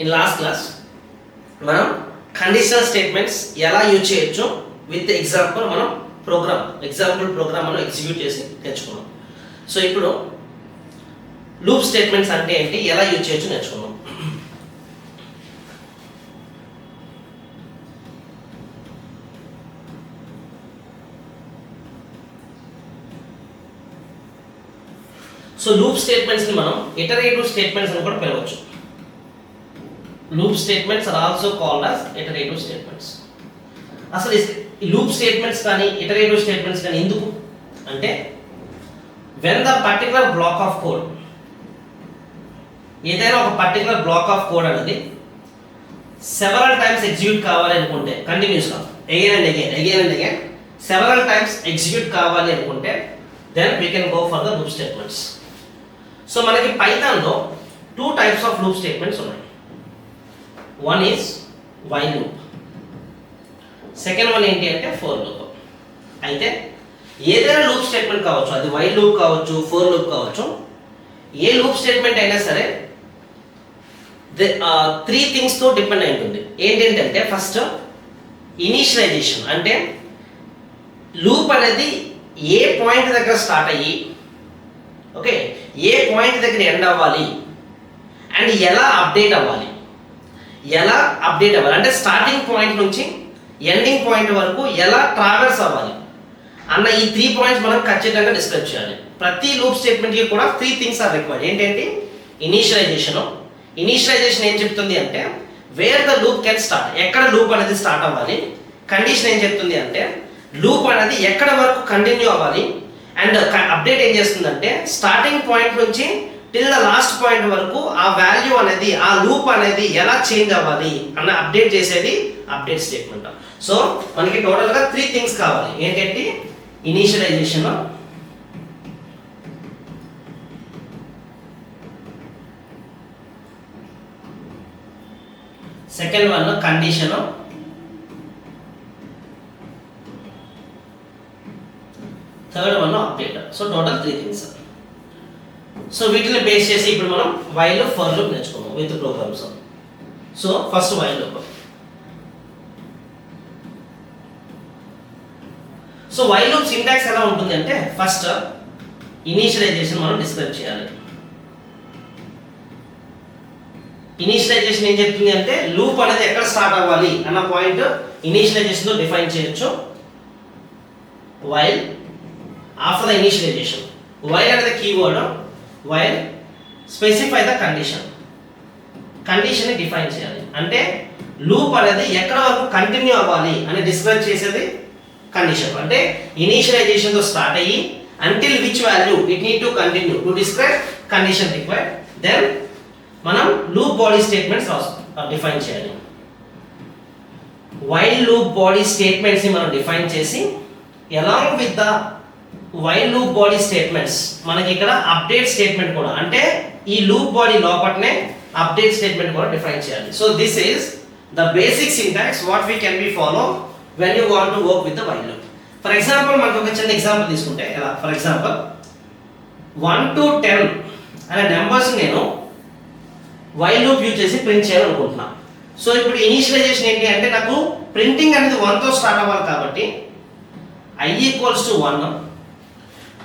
In last class మనం conditional statements ఎలా use చేయొచ్చు విత్ ఎగ్జాంపుల్ మనం ఎగ్జాంపుల్ ప్రోగ్రామ్ మనం ఎగ్జిక్యూట్ చేసి నేర్చుకున్నాం. సో ఇప్పుడు లూప్ స్టేట్మెంట్స్ అంటే ఏంటి, ఎలా యూజ్ చేయొచ్చు నేర్చుకున్నాం. సో లూప్ స్టేట్మెంట్స్ ని మనం ఇటరేటివ్ స్టేట్మెంట్స్ అని కూడా పిలవచ్చు. Loop statements are also called as iterative statements. అసలు ఈ లూప్ స్టేట్మెంట్స్ కానీ ఇటరేటివ్ స్టేట్మెంట్స్ కానీ ఎందుకు అంటే, when the particular block of code, ఏదైనా ఒక పర్టికులర్ బ్లాక్ ఆఫ్ కోడ్ అనేది సెవరల్ టైమ్స్ ఎగ్జిక్యూట్ కావాలి అనుకుంటే, కంటిన్యూస్గా again and again several times execute కావాలి అనుకుంటే, then we can go for the loop statements. So మనకి పైథాన్లో 2 types ఆఫ్ లూప్ స్టేట్మెంట్స్ ఉన్నాయి. One is while loop, second one ఏంటి అంటే ఫోర్ లూప్. అయితే ఏదైనా లూప్ స్టేట్మెంట్ కావచ్చు, అది వైల్ లూప్ కావచ్చు, ఫోర్ లూప్ కావచ్చు, ఏ లూప్ స్టేట్మెంట్ అయినా సరే 3 థింగ్స్తో డిపెండ్ అయి ఉంటుంది. ఏంటంటే ఫస్ట్ ఇనిషియలైజేషన్, అంటే లూప్ అనేది ఏ పాయింట్ దగ్గర స్టార్ట్ అయ్యి ఓకే ఏ పాయింట్ దగ్గర ఎండ్ అవ్వాలి అండ్ ఎలా అప్డేట్ అవ్వాలి అంటే స్టార్టింగ్ పాయింట్ నుంచి ఎండింగ్ పాయింట్ వరకు ఎలా ట్రావెల్స్ అవ్వాలి అన్న ఈ 3 పాయింట్స్ మనం ఖచ్చితంగా డిస్క్రైబ్ చేయాలి. ప్రతి లూప్ స్టేట్మెంట్కి కూడా 3 థింగ్స్ ఆర్ రిక్వైర్డ్. ఏంటంటే ఇనిషియలైజేషన్ ఏం చెప్తుంది అంటే wear the loop can start, ఎక్కడ లూప్ అనేది స్టార్ట్ అవ్వాలి. కండిషన్ ఏం చెప్తుంది అంటే లూప్ అనేది ఎక్కడ వరకు కంటిన్యూ అవ్వాలి. అండ్ అప్డేట్ ఏం చేస్తుందంటే స్టార్టింగ్ పాయింట్ నుంచి టిల్ ద లాస్ట్ పాయింట్ వరకు ఆ వాల్యూ అనేది, ఆ లూప్ అనేది ఎలా చేంజ్ అవ్వాలి అన్న అప్డేట్ చేసేది అప్డేట్ స్టేట్మెంట్. సో మనకి టోటల్గా 3 థింగ్స్ కావాలి. ఏంటంటే initialisation, second one condition, third one update. So total 3 things. So వీటిని బేస్ చేసి ఇప్పుడు మనం వైల్ లూప్, ఫర్ లూప్ నేర్చుకున్నాం with programs. So first while loop. So while loop syntax ఎలా ఉంటుంది అంటే ఫస్ట్ ఇనిషియలైజేషన్ మనం డిస్క్రైబ్ చేయాలి. ఇనిషియలైజేషన్ ఏం చెప్తుంది అంటే లూప్ అనేది ఎక్కడ స్టార్ట్ అవ్వాలి అన్న పాయింట్ ఇనిషియలైజేషన్లో డిఫైన్ చేయొచ్చు. While after the initialisation, while అనేది keyword, while specify the condition define చేయాలి. అంటే లూప్ అనేది ఎక్కడ వరకు కంటిన్యూ అవ్వాలి అని డిస్క్రైబ్ చేసేది కండిషన్. అంటే ఇనిషియలైజేషన్తో స్టార్ట్ అయ్యి until which value it need to continue to describe condition required. Then మనం లూప్ బాడీ స్టేట్మెంట్స్ డిఫైన్ చేయాలి. వైల్ లూప్ బాడీ స్టేట్మెంట్స్ని మనం డిఫైన్ చేసి along with the while loop body statements మనకి ఇక్కడ అప్డేట్ స్టేట్మెంట్ కూడా, అంటే ఈ లూప్ బాడీ లోపలనే అప్డేట్ స్టేట్మెంట్ కూడా డిఫైన్ చేయాలి. So this is the basic syntax what we can be follow when you want to work with the while loop. For example, మనకు ఒక చిన్న ఎగ్జాంపుల్ తీసుకుంటే ఎలా, ఫర్ ఎగ్జాంపుల్ 1 to 10 అనే numbers నేను వైల్ లూప్ యూజ్ చేసి print చేయాలనుకుంటున్నా. So ఇప్పుడు ఇనిషియలైజేషన్ ఏంటి అంటే నాకు ప్రింటింగ్ అనేది 1తో స్టార్ట్ అవ్వాలి కాబట్టి i = 1,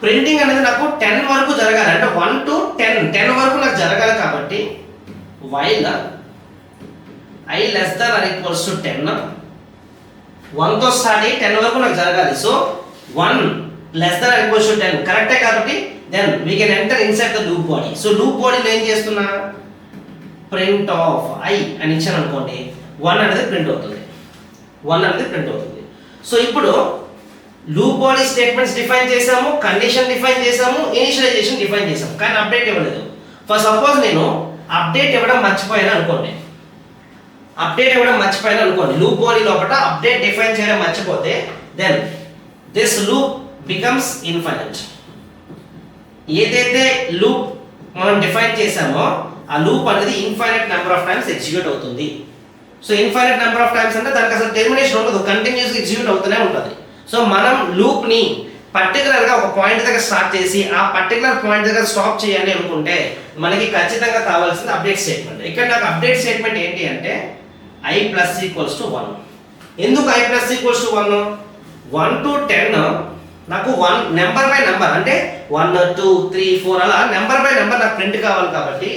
ప్రింటింగ్ అనేది నాకు 10 వరకు జరగాలి, అంటే 1 to 10 వరకు నాకు జరగాలి కాబట్టి while i less than or equals to 10, 1తో స్టార్ట్ అయ్యి 10 వరకు నాకు జరగాలి. So 1 less than or equals to 10 కరెక్టే కాబట్టి then we can enter inside the loop body. So loop బాడీలో ఏం చేస్తున్నా, ప్రింట్ ఆఫ్ i అని ఇచ్చాను అనుకోండి, 1 అనేది ప్రింట్ అవుతుంది. సో ఇప్పుడు లూప్ బాడీ స్టేట్మెంట్స్ డిఫైన్ చేసాము, కండిషన్ డిఫైన్ చేసాము, ఇనిషియలైజేషన్ డిఫైన్ చేసాము, కానీ అప్డేట్ ఇవ్వలేదు. ఫర్ సపోజ్ నేను అప్డేట్ ఇవ్వడం మర్చిపోయాను అనుకోండి, లూప్ బాడీ లోపల అప్డేట్ డిఫైన్ చేయడం మర్చిపోతే then this loop becomes infinite. ఏదైతే లూప్ మనం డిఫైన్ చేసామో ఆ లూప్ అనేది infinite number of times execute అవుతుంది. So infinite number of times అంటే దానికి అసలు టెర్మినేషన్ ఉండదు, కంటిన్యూస్గా ఎగ్జిక్యూట్ అవుతూనే ఉంటుంది. సో మనం లూప్ని పర్టికులర్గా ఒక పాయింట్ దగ్గర స్టార్ట్ చేసి ఆ పర్టికులర్ పాయింట్ దగ్గర స్టాప్ చేయాలి అనుకుంటే మనకి ఖచ్చితంగా కావాల్సింది అప్డేట్ స్టేట్మెంట్. ఇక్కడ నాకు అప్డేట్ స్టేట్మెంట్ ఏంటి అంటే i ప్లస్ ఈక్వల్స్ టు 1. ఎందుకు i plus equals to 1? 1 to 10 నాకు 1 నెంబర్ బై నెంబర్ అంటే 1 2 3 4 అలా నెంబర్ బై నెంబర్ నాకు ప్రింట్ కావాలి కాబట్టి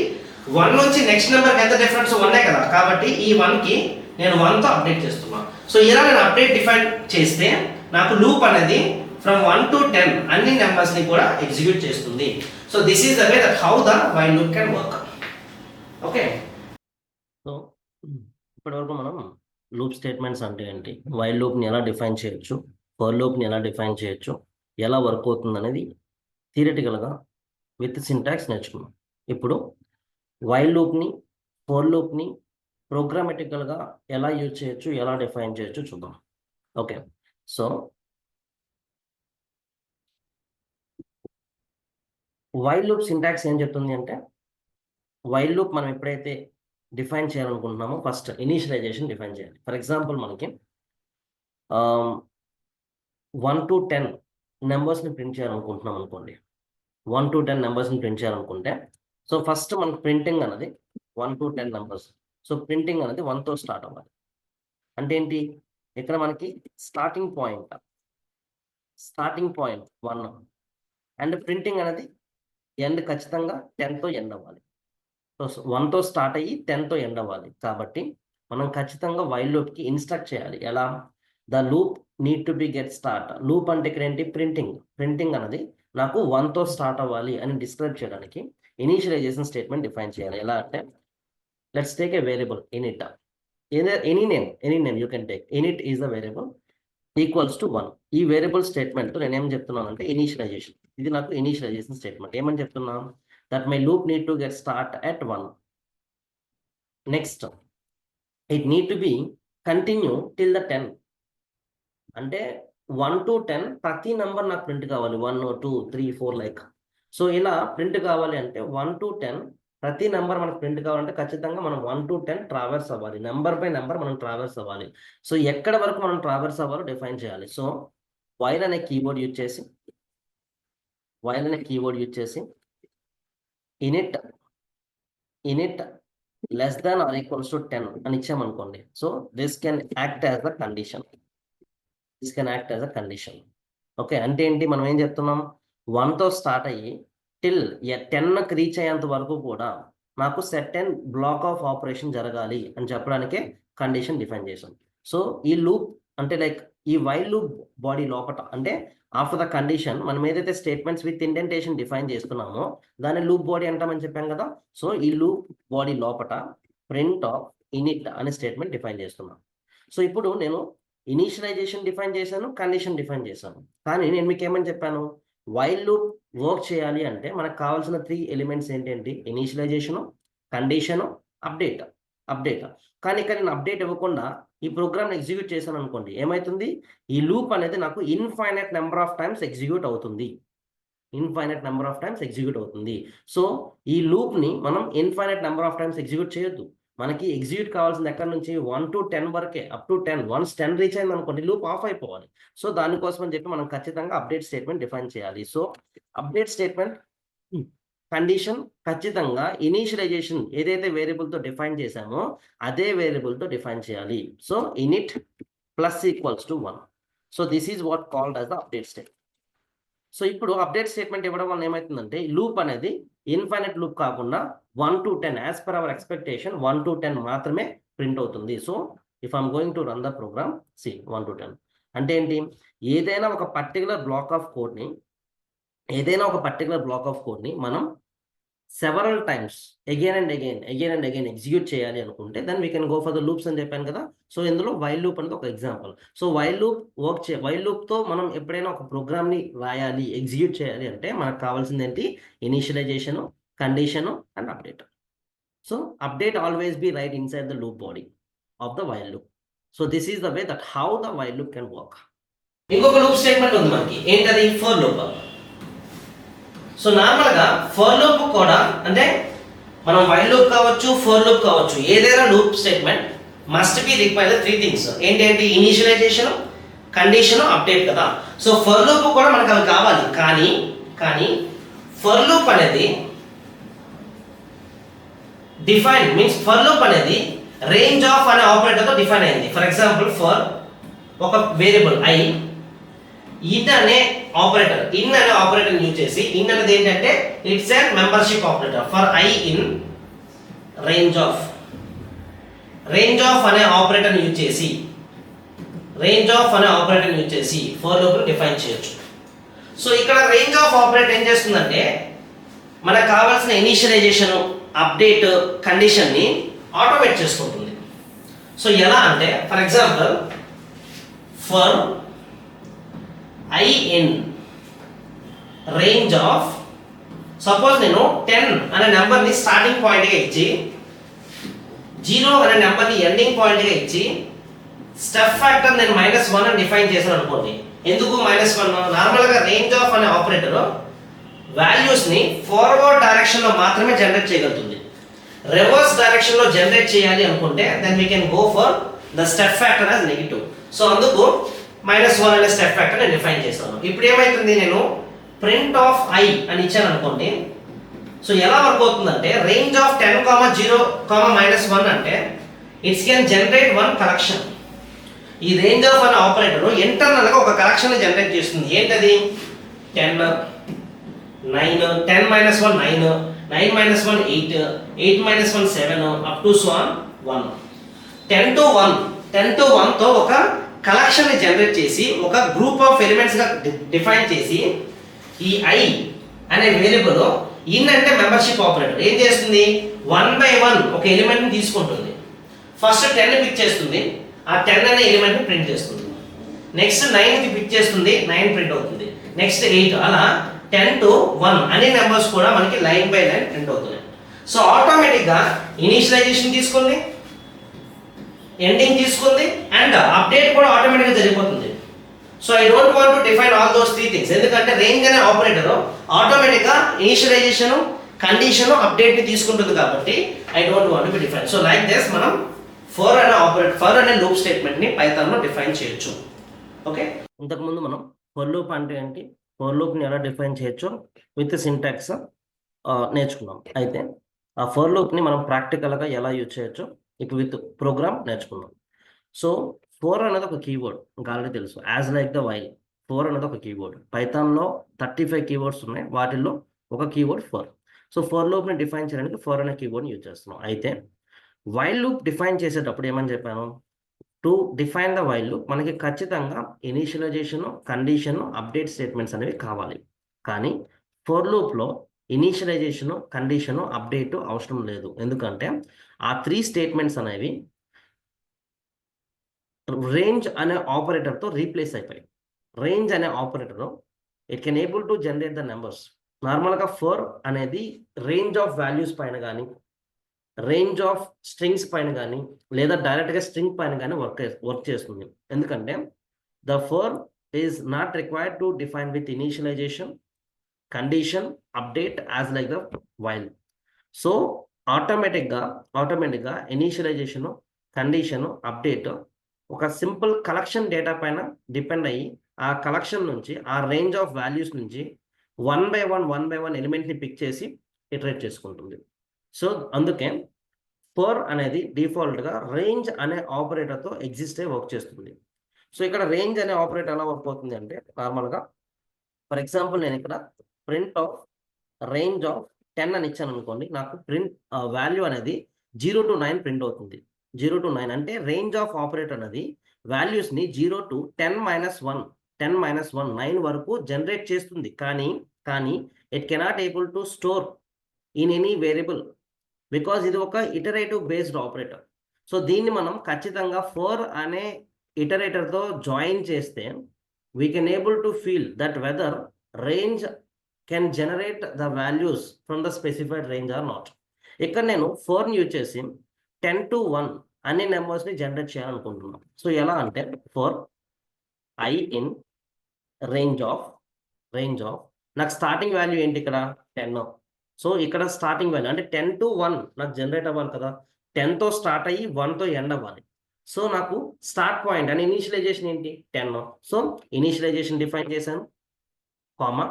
1 నుంచి నెక్స్ట్ నెంబర్కి ఎంత డిఫరెన్స్ 1 కదా, కాబట్టి ఈ 1కి నేను 1తో అప్డేట్ చేస్తున్నాను. సో ఇలా నేను అప్డేట్ డిఫైన్ చేస్తే నాకు లూప్ అనేది ఫ్రమ్ 1 to 10 అన్ని నెంబర్స్ని కూడా ఎగ్జిక్యూట్ చేస్తుంది. So this is the way that how the while loop can work. Okay, so ఇప్పటివరకు మనం లూప్ స్టేట్మెంట్స్ అంటే ఏంటి, వైల్ లూప్ని ఎలా డిఫైన్ చేయొచ్చు, ఫర్ లూప్ని ఎలా డిఫైన్ చేయొచ్చు, ఎలా వర్క్ అవుతుంది అనేది థియరిటికల్గా విత్ సింటాక్స్ నేర్చుకున్నాం. ఇప్పుడు వైల్ లూప్ని, ఫర్ లూప్ని ప్రోగ్రామెటికల్గా ఎలా యూజ్ చేయొచ్చు, ఎలా డిఫైన్ చేయొచ్చు చూద్దాం. Okay, so while loop syntax ఏం చెప్తుంది అంటే, వైల్ లూప్ మనం ఎప్పుడైతే డిఫైన్ చేయాలనుకుంటున్నామో ఫస్ట్ ఇనీషియలైజేషన్ డిఫైన్ చేయాలి. ఫర్ ఎగ్జాంపుల్ మనకి 1 to 10 నెంబర్స్ని ప్రింట్ చేయాలనుకుంటున్నాం అనుకోండి. 1 to 10 నెంబర్స్ని ప్రింట్ చేయాలనుకుంటే సో ఫస్ట్ మనకు ప్రింటింగ్ అనేది 1 to 10 నెంబర్స్. సో ప్రింటింగ్ అనేది 1తో స్టార్ట్ అవ్వాలి. అంటే ఏంటి, ఇక్కడ మనకి స్టార్టింగ్ పాయింట్ 1 అండ్ ప్రింటింగ్ అనేది ఎండ్ ఖచ్చితంగా 10తో ఎండ్ అవ్వాలి. సో 1తో స్టార్ట్ అయ్యి 10తో ఎండ్ అవ్వాలి. కాబట్టి మనం ఖచ్చితంగా వైల్ లూప్కి ఇన్స్ట్రక్ట్ చేయాలి. ఎలా? The loop need to be get start. Loop అంటే ఇక్కడ ఏంటి, ప్రింటింగ్ అనేది నాకు 1తో స్టార్ట్ అవ్వాలి అని డిస్క్రైబ్ చేయడానికి ఇనీషియలైజేషన్ స్టేట్మెంట్ డిఫైన్ చేయాలి. ఎలా అంటే, let's take a variable in it, any name you can take. In it is the variable equals to 1. ఈ వేరియబుల్ స్టేట్మెంట్ నేను ఏం చెప్తున్నాను అంటే ఇనీషియలైజేషన్. ఇది నాకు ఇనీషియలైజేషన్ స్టేట్మెంట్. ఏమని చెప్తున్నాను, that my loop need to get start at 1. Next, it need to be continue till the 10. అంటే 1 to 10 ప్రతి నెంబర్ నాకు ప్రింట్ కావాలి. 1 2 3 4 లైక్. సో ఇలా ప్రింట్ కావాలి అంటే 1 to 10 ప్రతి నెంబర్ మనకు ప్రింట్ కావాలంటే ఖచ్చితంగా మనం 1 to 10 ట్రావెర్స్ అవ్వాలి. నెంబర్ బై నెంబర్ మనం ట్రావెర్స్ అవ్వాలి. సో ఎక్కడ వరకు మనం ట్రావెర్స్ అవ్వాలో డిఫైన్ చేయాలి. సో వైల్ అనే కీవర్డ్ యూజ్ చేసి init less than or equals to 10 అని ఇచ్చామనుకోండి. So this can act as a condition. Okay, అంటే ఏంటి, మనం ఏం చెప్తున్నాం, 1తో స్టార్ట్ అయ్యి టిల్ 10కి రీచ్ అయ్యేంత వరకు కూడా నాకు సర్టెన్ బ్లాక్ ఆఫ్ ఆపరేషన్ జరగాలి అని చెప్పడానికే కండిషన్ డిఫైన్ చేసాం. సో ఈ లూప్ అంటే లైక్ ఈ వైల్ లూప్ బాడీ లోపట అంటే ఆఫ్టర్ ద కండిషన్ మనం ఏదైతే స్టేట్మెంట్స్ విత్ ఇండెంటేషన్ డిఫైన్ చేస్తున్నామో దాన్ని లూప్ బాడీ అంటామని చెప్పాం కదా. సో ఈ లూప్ బాడీ లోపట ప్రింట్ ఆఫ్ ఇనిట్ అనే స్టేట్మెంట్ డిఫైన్ చేస్తున్నాం. సో ఇప్పుడు నేను ఇనీషియలైజేషన్ డిఫైన్ చేశాను, కండిషన్ డిఫైన్ చేశాను. కానీ నేను మీకు ఏమని చెప్పాను, వైల్ లూప్ వర్క్ చేయాలి అంటే మనకు కావాల్సిన 3 ఎలిమెంట్స్ ఏంటంటే ఇనీషియలైజేషను, కండిషను, అప్డేట్. కానీ ఇక్కడ నేను అప్డేట్ ఇవ్వకుండా ఈ ప్రోగ్రామ్ ఎగ్జిక్యూట్ చేశాను అనుకోండి, ఏమవుతుంది, ఈ లూప్ అనేది నాకు infinite number of times execute అవుతుంది. సో ఈ లూప్ని మనం infinite number of times execute చేయొద్దు. మనకి ఎగ్జిక్యూట్ కావాల్సింది ఎక్కడి నుంచి 1 to 10 వరకే, అప్ టు 10. వన్స్ 10 రీచ్ అయింది అనుకోండి లూప్ ఆఫ్ అయిపోవాలి. సో దానికోసం అని చెప్పి మనం ఖచ్చితంగా అప్డేట్ స్టేట్మెంట్ డిఫైన్ చేయాలి. సో అప్డేట్ స్టేట్మెంట్, కండిషన్ ఖచ్చితంగా ఇనీషియలైజేషన్ ఏదైతే వేరియబుల్తో డిఫైన్ చేశామో అదే వేరియబుల్తో డిఫైన్ చేయాలి. So in it plus equals to 1. So this is what called as the update statement. So ఇప్పుడు అప్డేట్ స్టేట్మెంట్ ఇవ్వడం వల్ల ఏమవుతుందంటే లూప్ అనేది ఇన్ఫైనైట్ లూప్ కాకుండా 1 to 10 as per our expectation 1 to 10 మాత్రమే ప్రింట్ అవుతుంది. So if I'm going to run the program, see 1 to 10 అంటే ఏంటి, ఏదైనా ఒక పర్టికులర్ బ్లాక్ ఆఫ్ కోడ్ని మనం several times again and again execute చేయాలి అనుకుంటే then we can go for the loops అని చెప్పాను కదా. సో ఇందులో వైల్ లూప్ అనేది ఒక ఎగ్జాంపుల్. సో వైల్ లూప్తో మనం ఎప్పుడైనా ఒక ప్రోగ్రామ్ని రాయాలి, ఎగ్జిక్యూట్ చేయాలి అంటే మనకు కావాల్సింది ఏంటి, initialisation, condition and update. So update always be right inside the loop body of the while loop. So this is the way that how the while loop can work. ఇంకొక లూప్ స్టేట్మెంట్ ఉంది మనకి, ఏంటది, for loop. So నార్మల్గా for loop కూడా అంటే మనం while loop కావచ్చు, for loop కావచ్చు, ఏదైనా loop statement must be required 3 things. ఏంటంటే ఇనీషియలైజేషన్, కండిషన్, అప్డేట్ కదా. సో ఫర్ లూప్ కూడా మనకు అవి కావాలి, కానీ ఫర్ లూప్ అనేది డిఫైన్ మీన్స్ ఫర్ లూప్ అనేది రేంజ్ ఆఫ్ అనే ఆపరేటర్తో డిఫైన్ అయింది. ఫర్ ఎగ్జాంపుల్ ఫర్ ఒక వేరియబుల్ ఐ ఇన్ అనే ఆపరేటర్ యూజ్ చేసి, ఇన్ అనేది ఏంటంటే it's a membership operator. For I in range of అనే ఆపరేటర్ యూజ్ చేసి ఫర్ లూప్ డిఫైన్ చేయొచ్చు. సో ఇక్కడ రేంజ్ ఆఫ్ ఆపరేటర్ ఏం చేస్తుందంటే మనకు కావాల్సిన ఇనిషియలైజేషన్, అప్డేట్, కండిషన్ని ఆటోమేట్ చేసుకుంటుంది. సో ఎలా అంటే for example for I in range of, suppose నేను 10 అనే నెంబర్ని స్టార్టింగ్ పాయింట్గా ఇచ్చి 0 అనే నెంబర్ని ఎండింగ్ పాయింట్గా ఇచ్చి స్టెప్ ఫ్యాక్టర్ నేను -1 అని డిఫైన్ చేశాను అనుకోండి. ఎందుకు -1? నార్మల్గా రేంజ్ ఆఫ్ అనే ఆపరేటర్ వాల్యూస్ని ఫార్వర్డ్ డైరెక్షన్లో మాత్రమే జనరేట్ చేయగలుగుతుంది. రివర్స్ డైరెక్షన్లో జనరేట్ చేయాలి అనుకుంటే then we can go for the step factor as negative. So అందుకు -1 అనే స్టెప్ ఫ్యాక్టర్ నేను డిఫైన్ చేస్తాను. ఇప్పుడు ఏమైతుంది, నేను ప్రింట్ ఆఫ్ ఐ అని ఇచ్చాను అనుకోండి. సో ఎలా వర్క్ అవుతుందంటే రేంజ్ ఆఫ్ 10, 0, -1 అంటే it's can generate one collection. ఈ రేంజ్ ఆఫ్ అనే ఆపరేటర్ ఇంటర్నల్గా ఒక కలెక్షన్ జనరేట్ చేస్తుంది. ఏంటది? 10, 9, 10 - 1 9, 9 - 1 8, 8 - 1 7 అప్ టు 1. 10 to 1 తో ఒక కలెక్షన్ ని జనరేట్ చేసి ఒక గ్రూప్ ఆఫ్ ఎలిమెంట్స్ గా డిఫైన్ చేసి ఈ ఐ అనే వేరియబుల్ ఇన్ అంటే మెంబర్షిప్ ఆపరేటర్ ఏం చేస్తుంది, 1 by 1 ఒక ఎలిమెంట్ ని తీసుకుంటుంది. ఫస్ట్ 10 ని పిక్ చేస్తుంది, ఆ 10 అనే ఎలిమెంట్ ని ప్రింట్ చేస్తుంది. నెక్స్ట్ 9 కి పిక్ చేస్తుంది, 9 ప్రింట్ అవుతుంది. నెక్స్ట్ 8, అలా 10 to 1 అనే నెంబర్స్ కూడా మనకి లైన్ బై లైన్ ప్రింట్ అవుతున్నాయి. సో ఆటోమేటిక్ గా ఇనిషియలైజేషన్ తీసుకుంది, ఎండింగ్ తీసుకుంది, అండ్ అప్డేట్ కూడా ఆటోమేటిక్ గా జరిగిపోతుంది. So I don't want to define all those 3 things. ఎందుకంటే రేంజ్ అనే ఆపరేటర్ ఆటోమేటిక్ గా ఇనిషియలైజేషన్, కండిషన్, అప్డేట్ ని తీసుకుంటుంది కాబట్టి I don't want to define. So like this మనం ఫర్ అనే లూప్ స్టేట్మెంట్ ని పైథాన్ లో డిఫైన్ చేయొచ్చు. ఓకే, ఇంతకుముందు మనం ఫర్ లూప్ అంటే ఏంటి, ఫర్ లూప్ ని ఎలా డిఫైన్ చేయొచ్చు విత్ సింటాక్స్ నేర్చుకున్నాం. అయితే ఆ ఫర్ లూప్ ని మనం ప్రాక్టికల్ గా ఎలా యూజ్ చేయొచ్చు ఇప్పుడు విత్ ప్రోగ్రామ్ నేర్చుకున్నాం. సో ఫోర్ అనేది ఒక కీవర్డ్, ఇంకా ఆల్రెడీ తెలుసు, as like the while. Four అనేది ఒక కీవర్డ్. పైథాన్లో 35 కీవర్డ్స్ ఉన్నాయి, వాటిల్లో ఒక కీవర్డ్ ఫర్. సో ఫర్ లూప్ని డిఫైన్ చేయడానికి ఫర్ అనే కీవర్డ్ని యూజ్ చేస్తున్నాం. అయితే వైల్ లూప్ డిఫైన్ చేసేటప్పుడు ఏమని చెప్పాను, to define the while loop మనకి ఖచ్చితంగా ఇనిషియలైజేషన్, కండిషన్, అప్డేట్ స్టేట్మెంట్స్ అనేవి కావాలి. కానీ ఫర్ లూప్లో ఇనిషియలైజేషన్, కండిషన్, అప్డేట్ అవసరం లేదు. ఎందుకంటే ఆ 3 స్టేట్మెంట్స్ అనేవి రేంజ్ అనే ఆపరేటర్తో రీప్లేస్ అయిపోయాయి. రేంజ్ అనే operator it can able to generate the numbers. నార్మల్గా ఫర్ అనేది రేంజ్ ఆఫ్ వాల్యూస్ పైన కానీ, రేంజ్ ఆఫ్ స్ట్రింగ్స్ పైన కానీ, లేదా డైరెక్ట్గా స్ట్రింగ్ పైన కానీ వర్క్ చేస్తుంది. ఎందుకంటే the for is not required to define with initialization, condition, update as like the while. So ఆటోమేటిక్గా ఇనిషియలైజేషన్, కండిషన్, అప్డేట్ ఒక సింపుల్ కలెక్షన్ డేటా పైన డిపెండ్ అయ్యి ఆ కలెక్షన్ నుంచి, ఆ రేంజ్ ఆఫ్ వాల్యూస్ నుంచి 1 by 1 ఎలిమెంట్ని పిక్ చేసి ఇటరేట్ చేసుకుంటుంది. సో అందుకే ఫర్ అనేది డిఫాల్ట్గా రేంజ్ అనే ఆపరేటర్తో ఎగ్జిస్ట్ అయ్యి వర్క్ చేస్తుంది. సో ఇక్కడ రేంజ్ అనే ఆపరేటర్ ఎలా వర్క్ అవుతుంది అంటే, నార్మల్గా ఫర్ ఎగ్జాంపుల్ నేను ఇక్కడ ప్రింట్ ఆఫ్ రేంజ్ ఆఫ్ 10 అని ఇచ్చాను అనుకోండి, నాకు ప్రింట్ వాల్యూ అనేది 0 to 9 ప్రింట్ అవుతుంది. 0 to 9 అంటే రేంజ్ ఆఫ్ ఆపరేటర్ అనేది వాల్యూస్ని 0 to 10 - 1 9 వరకు జనరేట్ చేస్తుంది. కానీ it cannot able to store in any variable, because ఇది ఒక ఇటరేటివ్ బేస్డ్ ఆపరేటర్. సో దీన్ని మనం ఖచ్చితంగా ఫర్ అనే ఇటరేటర్తో జాయిన్ చేస్తే we can able to feel that whether range can generate the values from the specified range or not. ఇక్కడ నేను ఫర్ని యూజ్ చేసి 10 to 1 అనే నెంబర్స్ని జనరేట్ చేయాలనుకుంటున్నాం. సో ఎలా అంటే for I in range of నాకు స్టార్టింగ్ వాల్యూ ఏంటి ఇక్కడ 10. సో ఇక్కడ స్టార్టింగ్ వాల్యూ అంటే 10 to 1 నాకు జనరేట్ అవ్వాలి కదా, 10తో స్టార్ట్ అయ్యి 1తో ఎండ్ అవ్వాలి. సో నాకు స్టార్ట్ పాయింట్ అని ఇనిషియలైజేషన్ ఏంటి 10. సో ఇనిషియలైజేషన్ డిఫైన్ చేశాను, కామా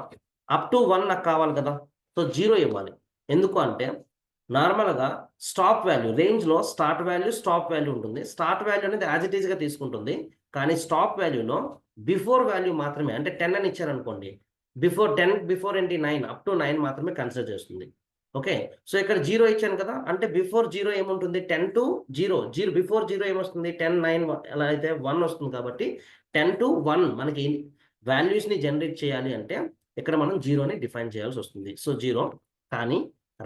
అప్ టు 1 నాకు కావాలి కదా, సో 0 ఇవ్వాలి. ఎందుకు అంటే నార్మల్గా స్టాప్ వాల్యూ రేంజ్లో స్టార్ట్ వాల్యూ స్టాప్ వాల్యూ ఉంటుంది. స్టార్ట్ వాల్యూ అనేది యాజ్ ఇట్ ఈస్గా తీసుకుంటుంది, కానీ స్టాప్ వాల్యూలో బిఫోర్ వాల్యూ మాత్రమే, అంటే 10 అని ఇచ్చారనుకోండి, బిఫోర్ 10 బిఫోర్ ఏంటి 9 అప్ టు 9 మాత్రమే కన్సిడర్ చేస్తుంది. ఓకే, సో ఇక్కడ 0 ఇచ్చాను కదా, అంటే బిఫోర్ 0 ఏముంటుంది 10 to 0, బిఫోర్ 0 ఏమొస్తుంది 10 9 ఎలా అయితే 1 వస్తుంది. కాబట్టి 10 to 1 మనకి వాల్యూస్ని జనరేట్ చేయాలి అంటే ఇక్కడ మనం 0ని డిఫైన్ చేయాల్సి వస్తుంది. సో 0, కానీ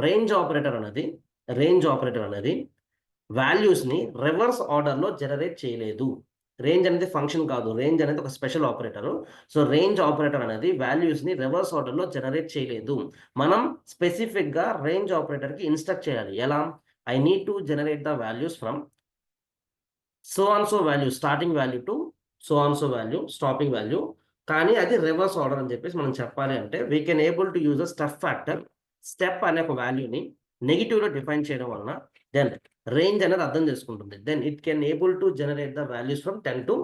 రేంజ్ ఆపరేటర్ అనేది వాల్యూస్ని రివర్స్ ఆర్డర్లో జనరేట్ చేయలేదు. రేంజ్ అనేది ఫంక్షన్ కాదు, రేంజ్ అనేది ఒక special operator. So range operator అనేది వాల్యూస్ని రివర్స్ ఆర్డర్లో జనరేట్ చేయలేదు. మనం స్పెసిఫిక్గా రేంజ్ ఆపరేటర్కి ఇన్స్ట్రక్ట్ చేయాలి. ఎలా? I need to generate the values from so on so value starting value to so on so value stopping value, కానీ అది రివర్స్ ఆర్డర్ అని చెప్పేసి మనం చెప్పాలి. అంటే we can able to use a step factor. Step అనే ఒక వాల్యూని నెగిటివ్లో డిఫైన్ చేయడం వలన దెన్ రేంజ్ అనేది అర్థం చేసుకుంటుంది. Then it can able to generate the values from 10 to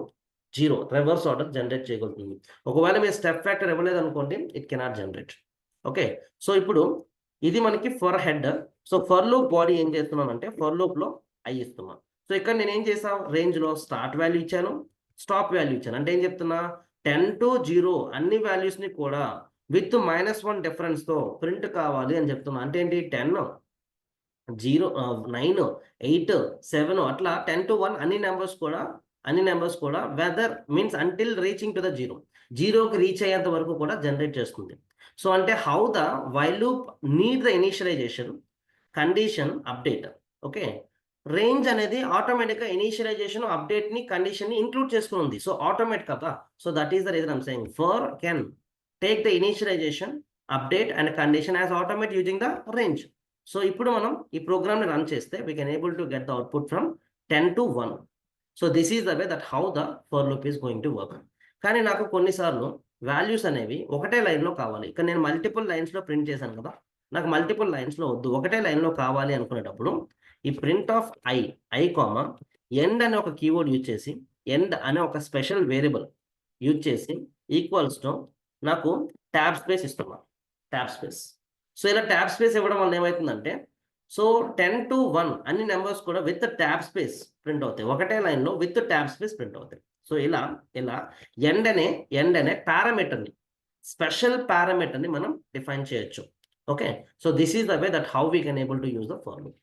0 reverse order generate చేయగలుగుతుంది. ఒకవేళ మీరు స్టెప్ ఫ్యాక్టర్ ఇవ్వలేదు అనుకోండి, it cannot generate. Okay, so ఇప్పుడు ఇది మనకి for head. So for loop body ఏం చేస్తున్నాను అంటే ఫర్ లూప్లో ఐ ఇస్తున్నాను. సో ఇక్కడ నేను ఏం చేసాను, రేంజ్లో స్టార్ట్ వాల్యూ ఇచ్చాను, స్టాప్ వాల్యూ ఇచ్చాను. అంటే ఏం చెప్తున్నా 10 to 0 అన్ని వాల్యూస్ని కూడా విత్ -1 డిఫరెన్స్తో ప్రింట్ కావాలి అని చెప్తున్నా. అంటే ఏంటి 10 0 9 8 7 అట్లా 10 to 1 అన్ని నెంబర్స్ కూడా whether means until reaching to the 0కి రీచ్ అయ్యేంత వరకు కూడా జనరేట్ చేస్తుంది. సో అంటే how the while loop need the initialization condition update. Okay, range అనేది ఆటోమేటిక్గా ఇనిషియలైజేషన్ అప్డేట్ని కండిషన్ని ఇంక్లూడ్ చేసుకుని ఉంది. సో ఆటోమేటిక్ కదా. So that is the reason I'm saying for can take the initialization update and condition as automate using the range. So ఇప్పుడు మనం ఈ ప్రోగ్రామ్ని రన్ చేస్తే we can able to get the output from 10 to 1. So this is the way that how the for loop is going to work. కానీ నాకు కొన్నిసార్లు values అనేవి ఒకటే లైన్లో కావాలి. ఇక్కడ నేను మల్టిపుల్ లైన్స్లో ప్రింట్ చేశాను కదా, నాకు మల్టిపుల్ లైన్స్లో వద్దు, ఒకటే లైన్లో కావాలి అనుకునేటప్పుడు ఈ print of I comma end అనే ఒక కీవర్డ్ యూజ్ చేసి, ఎండ్ అనే ఒక స్పెషల్ వేరియబుల్ యూజ్ చేసి ఈక్వల్స్ టు నాకు ట్యాబ్ స్పేస్ ఇస్తున్నాను, ట్యాబ్ స్పేస్. సో ఇలా ట్యాబ్ స్పేస్ ఇవ్వడం వల్ల ఏమవుతుందంటే సో 10 to 1 అన్ని నెంబర్స్ కూడా విత్ ట్యాబ్ స్పేస్ ప్రింట్ అవుతాయి, ఒకటే లైన్లో విత్ ట్యాబ్ స్పేస్ ప్రింట్ అవుతాయి. సో ఇలా ఎండ్ అనే పారామీటర్ని, స్పెషల్ పారామీటర్ని మనం డిఫైన్ చేయొచ్చు. Okay, so this is the way that how we can able to use the for loop.